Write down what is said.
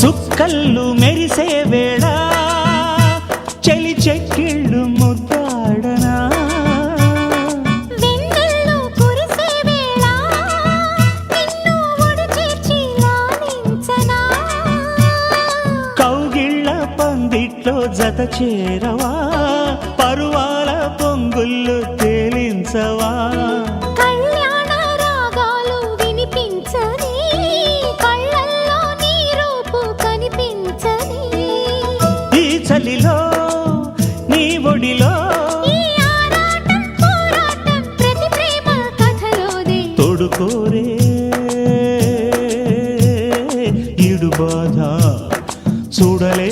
సుక్కళ్ళు మెరిసే వేళ చలి చెక్కిళ్ళు ముద్దాడనా వెన్నెల్లో కురిసే వేళ నిన్ను ఒడి చేర్చి లాలించనా కౌగిళ్ళ పందిట్లో జత చేరవా పరువాల పొంగుళ్ళు తేలించవా కళ్యాణ రాగాలు వినిపించని కళ్ళల్లో నీ రూపు కనిపించని ఈ చలిలో నీ ఒడిలో ఈ ఆరాటం పోరాటం ప్రతి ప్రేమ కథలోదే తోడుకోరే ఈడు బాధ చూడలే